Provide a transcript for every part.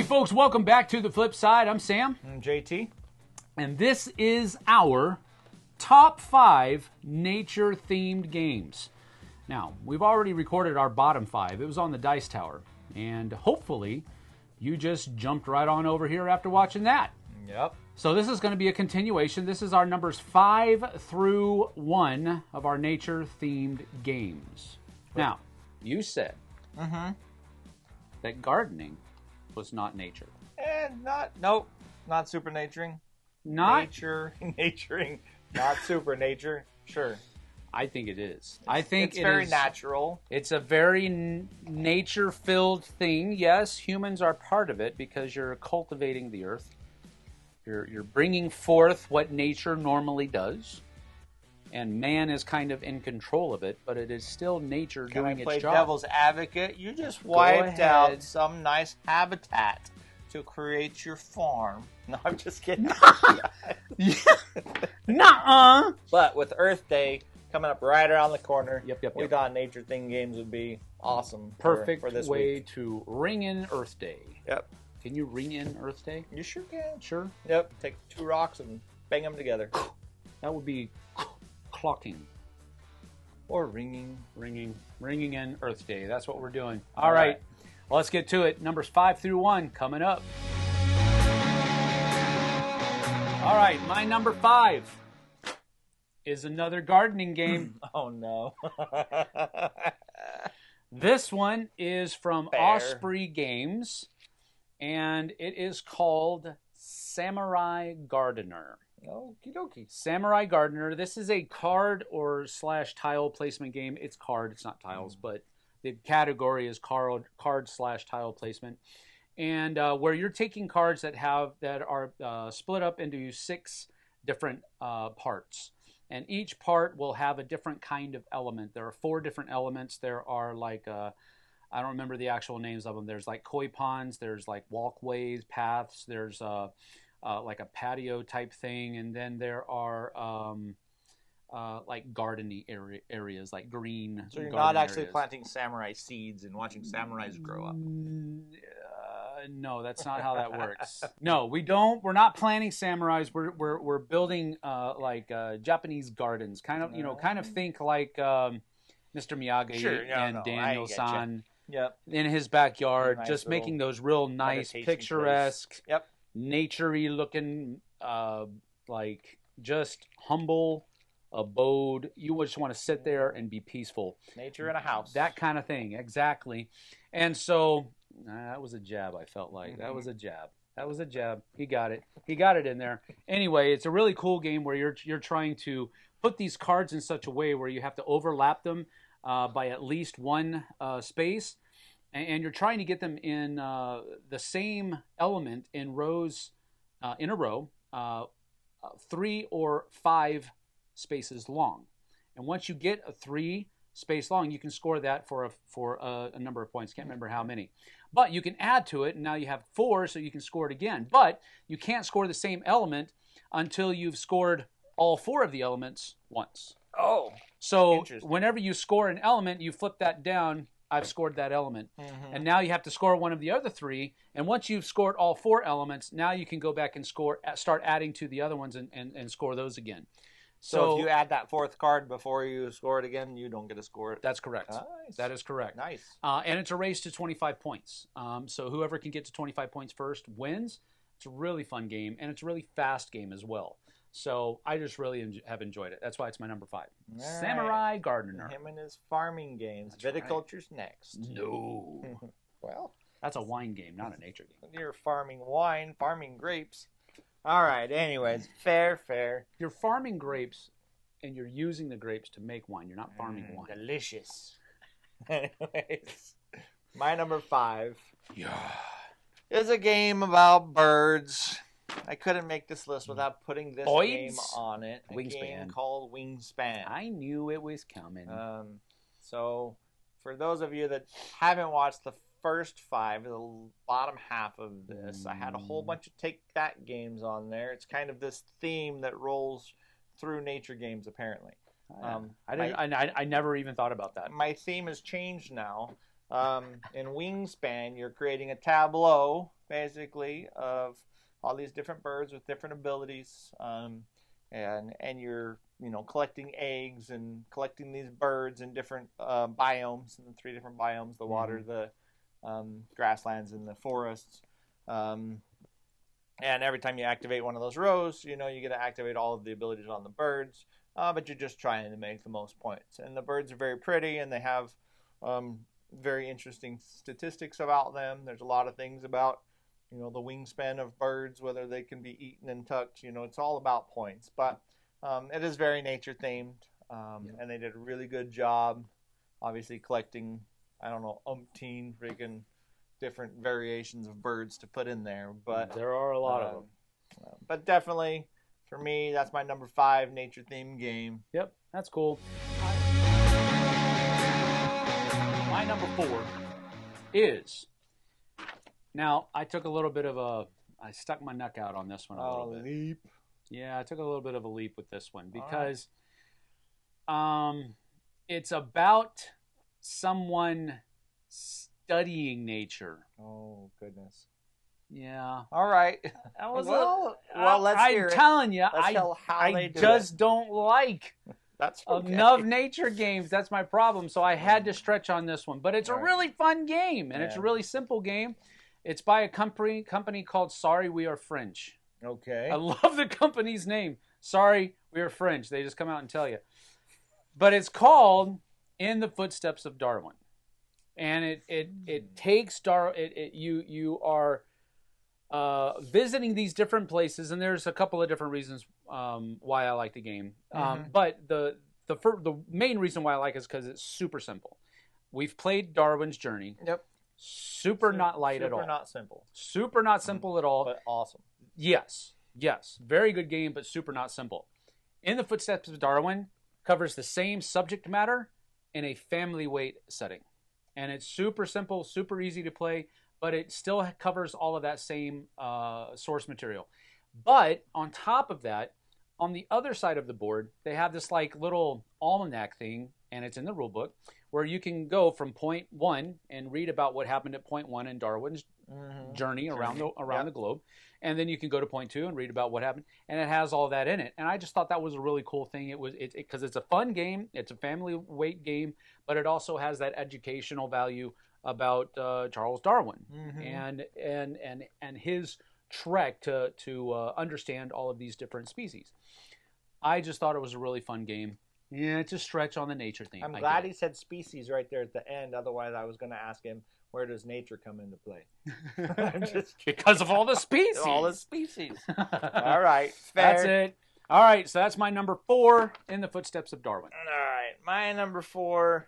folks, welcome back to the Flipside. I'm Sam. I'm JT. And this is our top 5 nature-themed games. Now, we've already recorded our bottom 5. It was on the Dice Tower. And hopefully, you just jumped right on over here after watching that. Yep. So this is going to be a continuation. This is our numbers 5 through 1 of our nature-themed games. Now, you said that gardening was not nature. Not supernaturing. Naturing, not supernature. Sure. I think it is. I think it's very natural. It's a very nature-filled thing. Yes, humans are part of it because you're cultivating the earth. You're bringing forth what nature normally does. And man is kind of in control of it, but it is still nature doing its job. Can I play devil's advocate? You just wiped out some nice habitat to create your farm. No, I'm just kidding. Nuh-uh. But with Earth Day coming up right around the corner, we yep. thought Nature Thing Games would be awesome. Perfect for this way week. to ring in Earth Day. Yep. Can you ring in Earth Day? You sure can. Sure? Yep. Take 2 rocks and bang them together. That would be clocking. Or ringing. Ringing in Earth Day. That's what we're doing. All right. Well, let's get to it. Numbers 5 through 1 coming up. All right. My number 5 is another gardening game. Oh, no. This one is from Osprey Games, and it is called Samurai Gardener. Okie dokie. Samurai Gardener. This is a card or / tile placement game. It's card. It's not tiles, but the category is card / tile placement. And where you're taking cards that are split up into 6 different parts. And each part will have a different kind of element. There are 4 different elements. There are like, I don't remember the actual names of them. There's like koi ponds. There's like walkways, paths. There's like a patio type thing. And then there are like gardening areas, like green. So you're not actually planting samurai seeds and watching samurais grow up. No, that's not how that works. No, we don't. We're not planting samurais. We're building like Japanese gardens. Kind of think like Mr. Miyagi and Daniel-san in his backyard, just making those real nice, picturesque, nature-y looking, like just humble abode. You just want to sit there and be peaceful. Nature in a house. That kind of thing, exactly. And so that was a jab, I felt like. That was a jab. He got it. He got it in there. Anyway, it's a really cool game where you're trying to put these cards in such a way where you have to overlap them by at least 1 space. And you're trying to get them in the same element in rows, in a row, 3 or 5 spaces long. And once you get a 3 space long, you can score that for a number of points. Can't remember how many. But you can add to it, and now you have 4, so you can score it again. But you can't score the same element until you've scored all 4 of the elements once. Oh, so whenever you score an element, you flip that down. I've scored that element. And now you have to score one of the other 3. And once you've scored all 4 elements, now you can go back and start adding to the other ones and score those again. So if you add that 4th card before you score it again, you don't get to score it. That's correct. Nice. That is correct. Nice. And it's a race to 25 points. So whoever can get to 25 points first wins. It's a really fun game, and it's a really fast game as well. So I just really have enjoyed it. That's why it's my number 5. All Samurai Gardener. Him and his farming games. Viticulture's next. No. Well, that's a wine game, not a nature game. You're farming wine, farming grapes. All right, anyways, fair. You're farming grapes, and you're using the grapes to make wine. You're not farming wine. Delicious. Anyways, my number 5 is a game about birds. I couldn't make this list without putting this game on it. A game called Wingspan. I knew it was coming. So, for those of you that haven't watched the first 5, the bottom half of this, I had a whole bunch of Take That games on there. It's kind of this theme that rolls through nature games, apparently. I never even thought about that. My theme has changed now. In Wingspan, you're creating a tableau basically, of all these different birds with different abilities, and you're collecting eggs and collecting these birds in different biomes, in 3 different biomes: the water, the grasslands, and the forests. And every time you activate one of those rows, you get to activate all of the abilities on the birds, but you're just trying to make the most points. And the birds are very pretty, and they have very interesting statistics about them. There's a lot of things about the wingspan of birds, whether they can be eaten and tucked. It's all about points. But it is very nature themed, and they did a really good job, obviously collecting, I don't know, umpteen freaking different variations of birds to put in there. But there are a lot of them. But definitely, for me, that's my number 5 nature themed game. Yep, that's cool. My number 4 is... Now, I took a little bit of I stuck my neck out on this one a little bit. Leap. Yeah, I took a little bit of a leap with this one because it's about someone studying nature. Oh, goodness. Yeah. All right. That was let's hear it. I'm telling you, I just don't like That's okay. enough nature games. That's my problem. So I had to stretch on this one. But it's a really fun game, and it's a really simple game. It's by a company called Sorry We Are French. Okay. I love the company's name. Sorry We Are French. They just come out and tell you. But it's called In the Footsteps of Darwin. And it takes you are visiting these different places, and there's a couple of different reasons why I like the game. But the main reason why I like it is because it's super simple. We've played Darwin's Journey. Yep. Super not light at all. Super not simple. Super not simple at all. But awesome. Yes. Very good game, but super not simple. In the Footsteps of Darwin covers the same subject matter in a family weight setting. And it's super simple, super easy to play, but it still covers all of that same source material. But on top of that, on the other side of the board, they have this like little almanac thing, and it's in the rule book, where you can go from point 1 and read about what happened at point 1 in Darwin's journey around the globe. And then you can go to point 2 and read about what happened. And it has all that in it. And I just thought that was a really cool thing. Because it's a fun game. It's a family weight game. But it also has that educational value about Charles Darwin and his trek to understand all of these different species. I just thought it was a really fun game. Yeah, it's a stretch on the nature theme. I'm glad he said species right there at the end. Otherwise, I was going to ask him, where does nature come into play? Because of all the species. All the species. All right. Fair. That's it. All right, so that's my number 4, In the Footsteps of Darwin. All right. My number 4.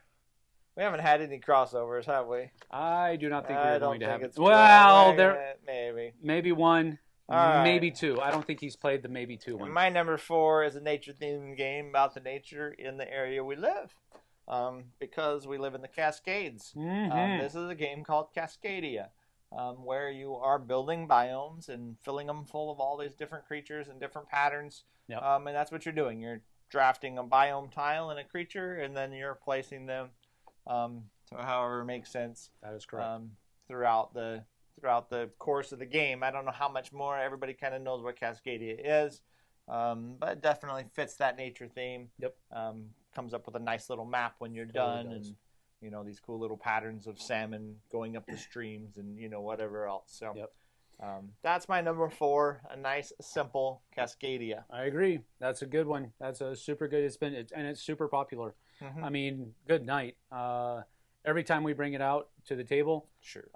We haven't had any crossovers, have we? I do not think we're going to have it. Well, there maybe one. All maybe right. 2. I don't think he's played the maybe 2 one. My number 4 is a nature-themed game about the nature in the area we live, because we live in the Cascades. This is a game called Cascadia, where you are building biomes and filling them full of all these different creatures and different patterns. Yep. And that's what you're doing. You're drafting a biome tile in a creature, and then you're placing them to however makes sense. That is correct. Throughout the course of the game. I don't know how much more. Everybody kind of knows what Cascadia is, but it definitely fits that nature theme. Yep. Comes up with a nice little map when you're done, and these cool little patterns of salmon going up the streams and whatever else. So that's my number 4, a nice simple Cascadia. I agree. That's a good one. That's a super good. It's super popular. I mean, good night. Every time we bring it out to the table, sure.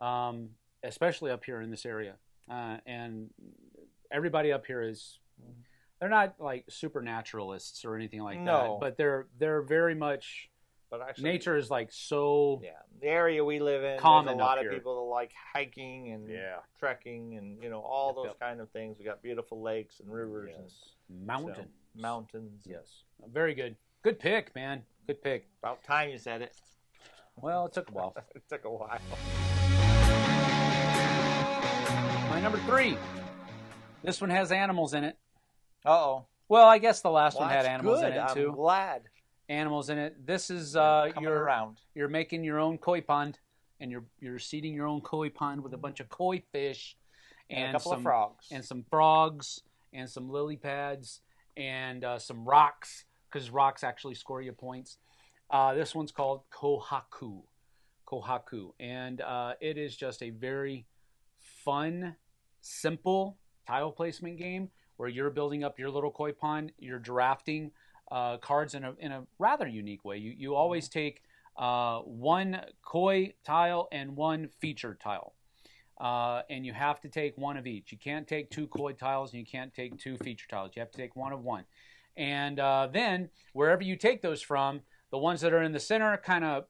Especially up here in this area, and everybody up here they're not like supernaturalists or anything like that, but they're very much. But actually, nature is like so. Yeah, the area we live in, common there's a lot of of people that like hiking and trekking and all those kind of things. We got beautiful lakes and rivers and mountains. Yes, very good. Good pick, man. Good pick. About time you said it. Well, it took a while. It took a while. My number 3. This one has animals in it. Uh-oh. Well, I guess the last one had animals in it too. I'm glad. Animals in it. This is you're making your own koi pond, and you're seeding your own koi pond with a bunch of koi fish, and a couple of frogs. And some frogs, and some lily pads, and some rocks, because rocks actually score you points. This one's called Kohaku. And it is just a very fun, simple tile placement game where you're building up your little koi pond. You're drafting cards in a rather unique way. You always take one koi tile and one feature tile. And you have to take one of each. You can't take 2 koi tiles and you can't take 2 feature tiles. You have to take one of one. And then wherever you take those from, the ones that are in the center kind of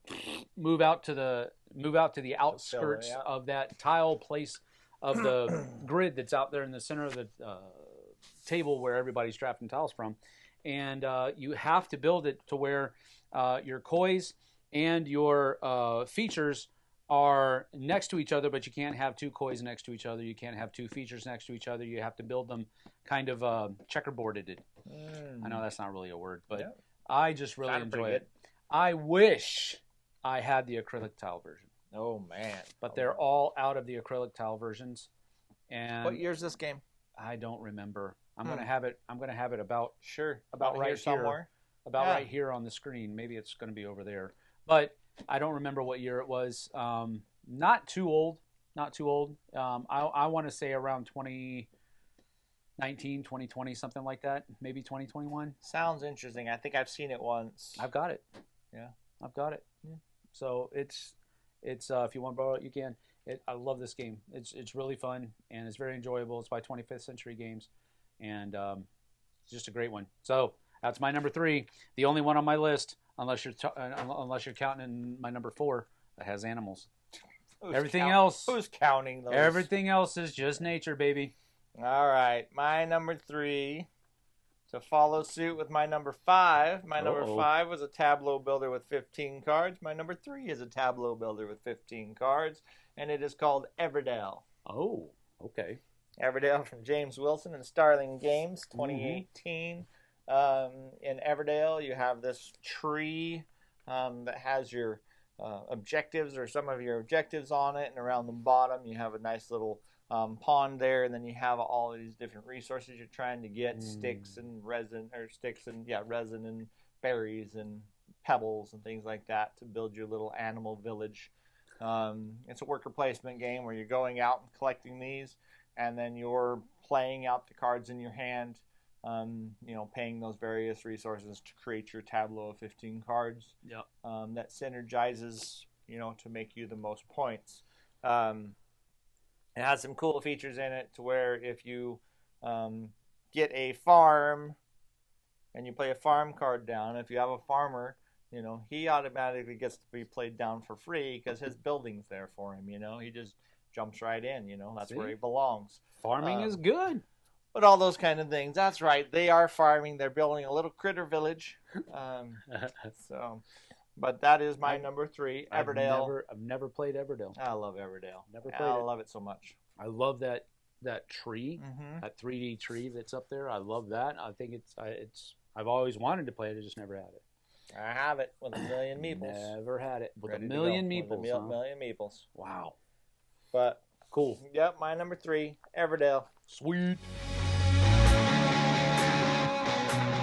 move out to the outskirts of that tile place of the grid that's out there in the center of the table where everybody's drafting tiles from. And you have to build it to where your kois and your features are next to each other, but you can't have 2 kois next to each other. You can't have 2 features next to each other. You have to build them kind of checkerboarded. I know that's not really a word, but I just really enjoy it. I wish I had the acrylic tile version. Oh man! But they're all out of the acrylic tile versions. And what year's this game? I don't remember. I'm gonna have it. I'm gonna have it about right here somewhere. Right here on the screen. Maybe it's gonna be over there. But I don't remember what year it was. Not too old. I want to say around 2019, 2020, something like that. Maybe 2021. Sounds interesting. I think I've seen it once. I've got it. Yeah, I've got it. Yeah. So it's if you want to borrow it, you can. I love this game. It's really fun and it's very enjoyable. It's by 25th Century Games, and it's just a great one. So that's my number 3, the only one on my list, unless you're counting in my number 4 that has animals. Who's counting those? Everything else is just nature, baby. All right, my number 3. To follow suit with my number 5. My number 5 was a tableau builder with 15 cards. My number 3 is a tableau builder with 15 cards, and it is called Everdell. Oh, okay. Everdell from James Wilson and Starling Games, 2018. In Everdell, you have this tree that has your objectives or some of your objectives on it, and around the bottom you have a nice little pond there, and then you have all of these different resources you're trying to get, sticks and resin and berries and pebbles and things like that to build your little animal village. It's a worker placement game where you're going out and collecting these, and then you're playing out the cards in your hand, paying those various resources to create your tableau of 15 cards. That synergizes, to make you the most points. It has some cool features in it to where if you get a farm and you play a farm card down, if you have a farmer, he automatically gets to be played down for free because his building's there for him. He just jumps right in. That's where he belongs. Farming is good. But all those kind of things. That's right. They are farming. They're building a little critter village. But that is my number 3, Everdell. I've never played Everdell. I love Everdell. Never played it. I love it so much. I love that tree, that 3D tree that's up there. I love that. I think I've always wanted to play it. I just never had it. I have it with a million meeples. Never had it with a million meeples. Million meeples. Wow. But cool. Yep, my number 3, Everdell. Sweet.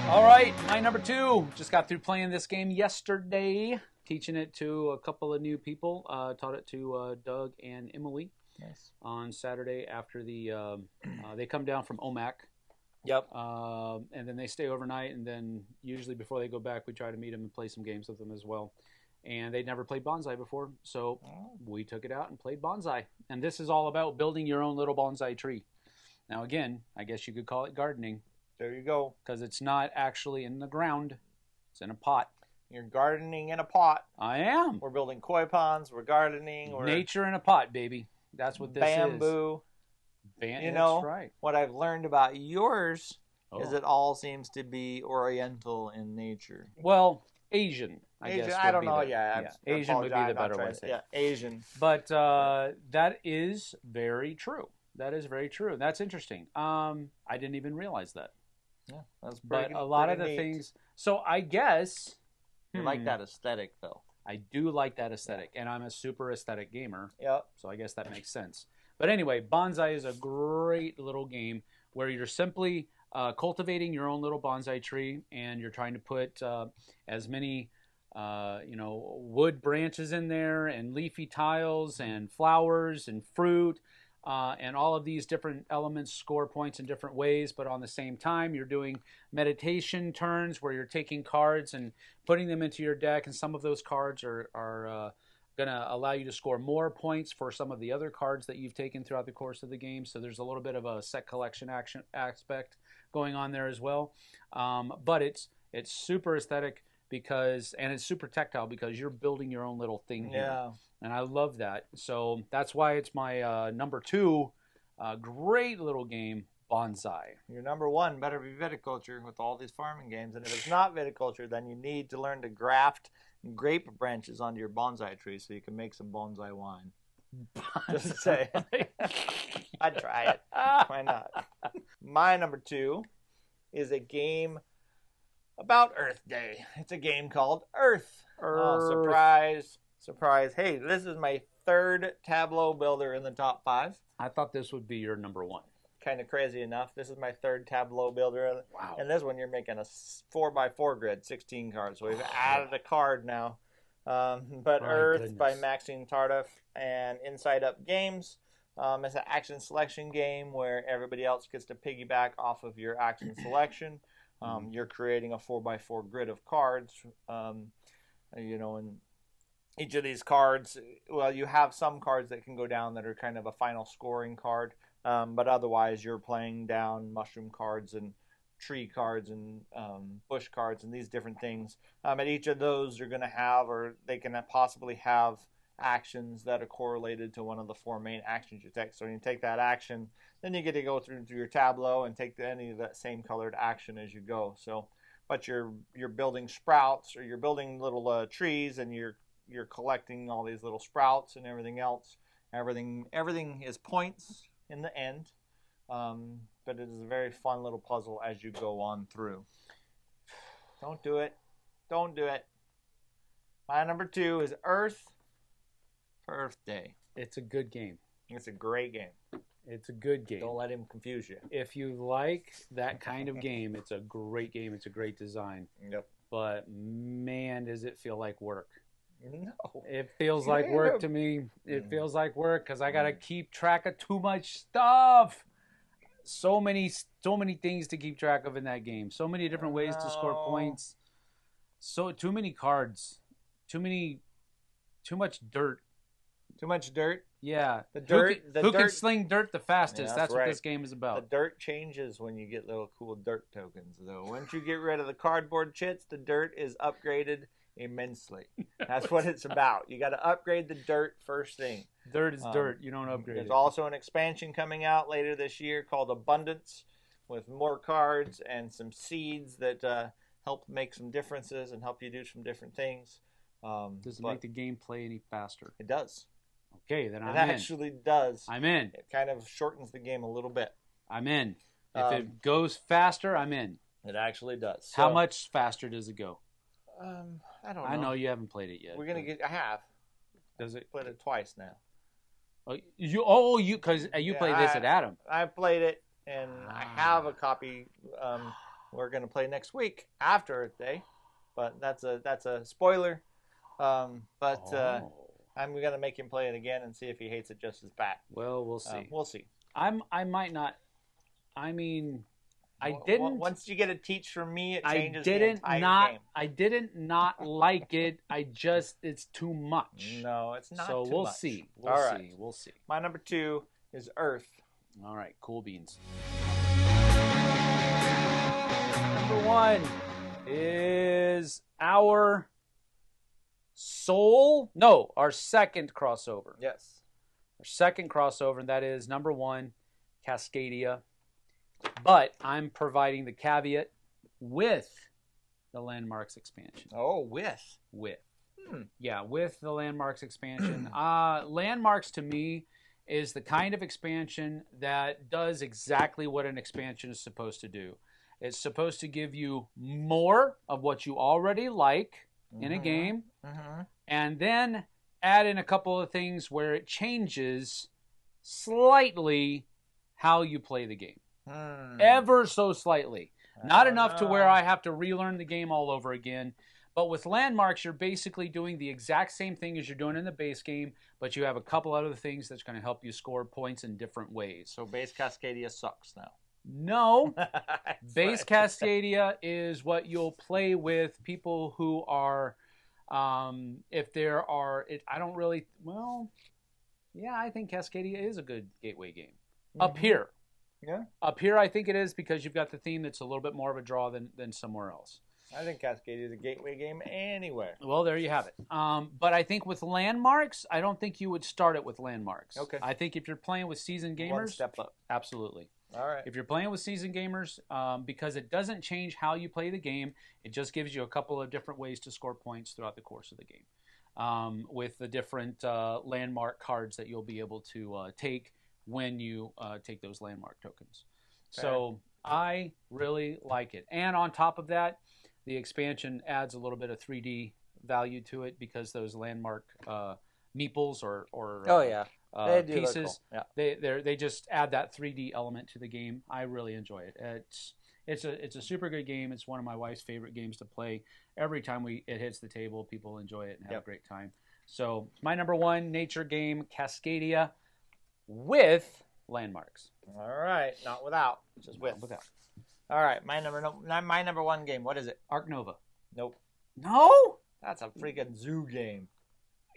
All right, my number 2. Just got through playing this game yesterday, teaching it to a couple of new people. Taught it to Doug and Emily. Nice. On Saturday after they come down from OMAC. Yep. And then they stay overnight, and then usually before they go back, we try to meet them and play some games with them as well. And they'd never played bonsai before, so we took it out and played bonsai. And this is all about building your own little bonsai tree. Now, again, I guess you could call it gardening. There you go. Because it's not actually in the ground. It's in a pot. You're gardening in a pot. I am. We're building koi ponds. We're gardening. Nature in a pot, baby. That's what this bamboo. That's right. What I've learned about yours is it all seems to be oriental in nature. Well, Asian, I guess. I don't know. Asian would be the better way to say. Yeah, Asian. But that is very true. That is very true. That's interesting. I didn't even realize that. Yeah, that's pretty. But a lot of the things. So I guess you like that aesthetic, though. I do like that aesthetic, and I'm a super aesthetic gamer. Yep. So I guess that makes sense. But anyway, bonsai is a great little game where you're simply cultivating your own little bonsai tree, and you're trying to put as many wood branches in there, and leafy tiles, and flowers, and fruit, and all of these different elements score points in different ways. But on the same time, you're doing meditation turns where you're taking cards and putting them into your deck, and some of those cards are going to allow you to score more points for some of the other cards that you've taken throughout the course of the game. So there's a little bit of a set collection action aspect going on there as well. But it's super aesthetic and it's super tactile because you're building your own little thing here. Yeah. And I love that. So that's why it's my number 2 great little game, Bonsai. Your number 1 better be viticulture with all these farming games. And if it's not viticulture, then you need to learn to graft grape branches onto your bonsai tree so you can make some bonsai wine. Just say I'd try it. Why not? My number 2 is a game about Earth Day. It's a game called Earth. Oh, surprise. Hey, this is my 3rd Tableau builder in the top 5. I thought this would be your number 1. Kind of crazy enough. This is my 3rd Tableau builder. Wow. And this one you're making a 4x4 grid, 16 cards. So we've added a card now. But Earth by Maxine Tardif and Inside Up Games. It's an action selection game where everybody else gets to piggyback off of your action selection. You're creating a 4x4 grid of cards. And each of these cards, well, you have some cards that can go down that are kind of a final scoring card. But otherwise, you're playing down mushroom cards and tree cards and bush cards and these different things. And each of those you're going to have, or they can possibly have, actions that are correlated to one of the 4 main actions you take. So when you take that action, then you get to go through your tableau and take any of that same colored action as you go. So, but you're building sprouts, or you're building little trees, and you're collecting all these little sprouts and everything else. Everything is points in the end. But it is a very fun little puzzle as you go on through. Don't do it. My number 2 is Earth for Earth Day. It's a good game. It's a great game. It's a good game. Don't let him confuse you. If you like that kind of game, it's a great game. It's a great design. Yep. But man, does it feel like work. No. It feels like work to me. It feels like work because I got to keep track of too much stuff. So many things to keep track of in that game. So many different ways to score points. So too many cards. Too much dirt. Too much dirt? Yeah. The dirt. Who can sling dirt the fastest? Yeah, that's right. what this game is about. The dirt changes when you get little cool dirt tokens, though. Once you get rid of the cardboard chits, the dirt is upgraded immensely. That's what it's about. You got to upgrade the dirt first thing. Dirt is dirt. You don't upgrade There's it. also an expansion coming out later this year called Abundance, with more cards and some seeds that help make some differences and help you do some different things. Does it make the gameplay any faster? It does. Okay, then I'm in. It actually does. I'm in. It kind of shortens the game a little bit. I'm in. If it goes faster, I'm in. It actually does. So, how much faster does it go? I don't know. I know you haven't played it yet. I have. Does it? Played it twice now. Because you played this at Adam. I played it, and I have a copy. We're going to play next week after Earth Day, but that's a spoiler. I'm going to make him play it again and see if he hates it just as bad. Well, we'll see. We'll see. I might not. I mean, I didn't. Once you get a teach from me, it changes the entire game. I didn't not like it. It's too much. No, it's not. So too we'll much. see. We'll see. My number 2 is Earth. All right, cool beans. Number 1 is our our second crossover. Yes. Our second crossover, and that is number 1, Cascadia. But I'm providing the caveat with the Landmarks expansion. Oh, with. Yeah, with the Landmarks expansion. Landmarks to me is the kind of expansion that does exactly what an expansion is supposed to do. It's supposed to give you more of what you already like in a game, and then add in a couple of things where it changes slightly how you play the game. Hmm. Ever so slightly. Not enough to where know. I have to relearn the game all over again. But with landmarks, you're basically doing the exact same thing as you're doing in the base game, but you have a couple other things that's going to help you score points in different ways. So base Cascadia sucks now. No. That's Base right. Cascadia is what you'll play with people who are, if there are, I don't really, well, yeah, I think Cascadia is a good gateway game. Up here. Yeah. Up here, I think it is because you've got the theme that's a little bit more of a draw than somewhere else. I think Cascadia is a gateway game anywhere. Well, there you have it. But I think with landmarks, I don't think you would start it with landmarks. Okay. I think if you're playing with seasoned gamers, One step up. absolutely. All right. If you're playing with seasoned gamers, because it doesn't change how you play the game, it just gives you a couple of different ways to score points throughout the course of the game. With the different landmark cards that you'll be able to take when you take those landmark tokens. Fair. So I really like it. And on top of that, the expansion adds a little bit of 3D value to it because those landmark meeples or Oh yeah. They do look pieces, cool. Yeah. they just add that 3D element to the game. I really enjoy it. It's a super good game. It's one of my wife's favorite games to play. Every time it hits the table, people enjoy it and have a great time. So my number one nature game, Cascadia, with landmarks. All right. Not without. Just with. Without. All right. My number one game. What is it? Arc Nova. Nope. No? That's a freaking zoo game.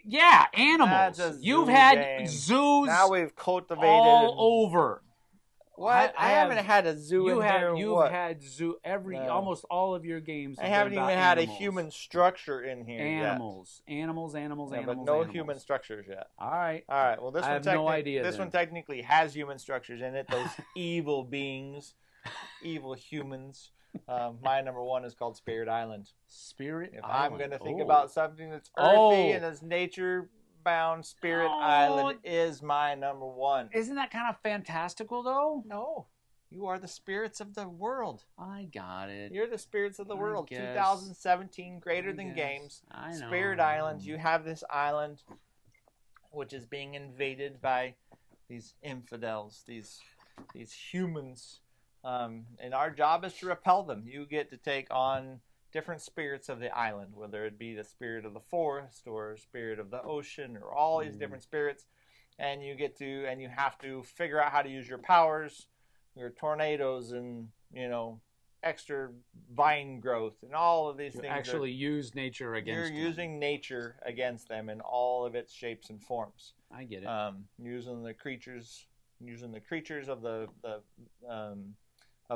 Yeah, animals. That's a zoo You've had game. zoos Now we've cultivated all over. What? I haven't had a zoo in here. You've had zoo No. almost all of your games. I have haven't been even about had animals. a human structure in here Animals, yet. animals. Yeah, Animals. but no human structures yet. All right. All right. Well, this I one have no idea This then. one technically has human structures in it. Those evil beings, evil humans. My number one is called Spirit Island. Spirit If Island. I'm going to think Oh. about something that's earthy and is nature-bound, Spirit Island is my number one. Isn't that kind of fantastical though? No. You are the spirits of the world. I got it. You're the spirits of the I world. guess. 2017, greater I than guess. games. I know. Spirit Island. You have this island, which is being invaded by these infidels, these humans, and our job is to repel them. You get to take on different spirits of the island, whether it be the spirit of the forest or spirit of the ocean or all these different spirits, and you have to figure out how to use your powers. Your tornadoes and extra vine growth and all of these things. Actually, use nature against. You're using nature against them in all of its shapes and forms. I get it. Using the creatures of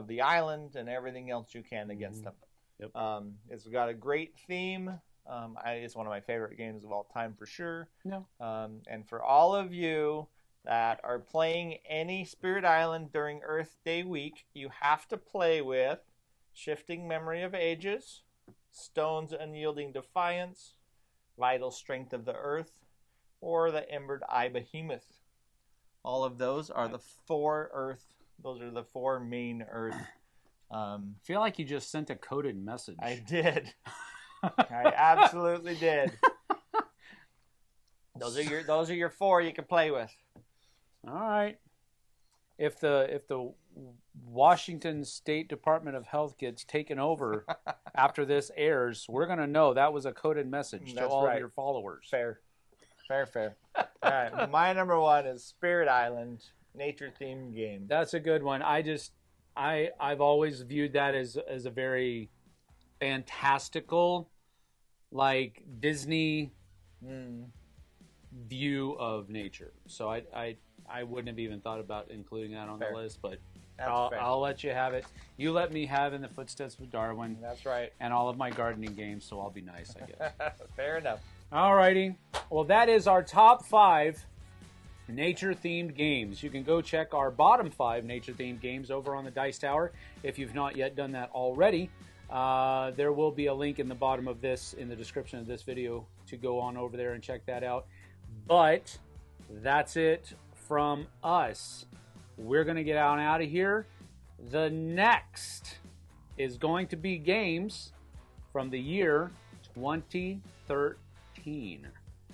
the island and everything else you can against them. Yep. It's got a great theme. It's one of my favorite games of all time for sure. No. And for all of you that are playing any Spirit Island during Earth Day week, you have to play with Shifting Memory of Ages, Stone's Unyielding Defiance, Vital Strength of the Earth, or the Embered Eye Behemoth. All of those are the four main Earth. I feel like you just sent a coded message. I did. I absolutely did. Those are your four you can play with. All right. If the Washington State Department of Health gets taken over after this airs, we're gonna know that was a coded message to all of your followers. Fair. All right, my number one is Spirit Island, nature themed game. That's a good one. I've always viewed that as a very fantastical, like Disney view of nature. So I wouldn't have even thought about including that on the list, but I'll let you have it. You let me have In the Footsteps of Darwin. That's right. And all of my gardening games, so I'll be nice, I guess. Fair enough. Alrighty. Well, that is our top 5 nature-themed games. You can go check our bottom 5 nature-themed games over on the Dice Tower if you've not yet done that already. There will be a link in the bottom of this, in the description of this video, to go on over there and check that out. But that's it from us. We're going to get on out of here. The next is going to be games from the year 2013.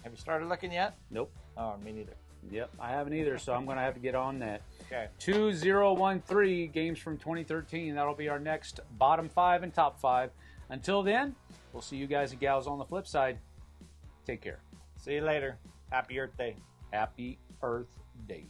Have you started looking yet? Nope. Oh, me neither. Yep, I haven't either, so I'm going to have to get on that. Okay. 2013 games from 2013. That'll be our next bottom 5 and top 5. Until then, we'll see you guys and gals on the flip side. Take care. See you later. Happy Earth Day. Happy Earth Day.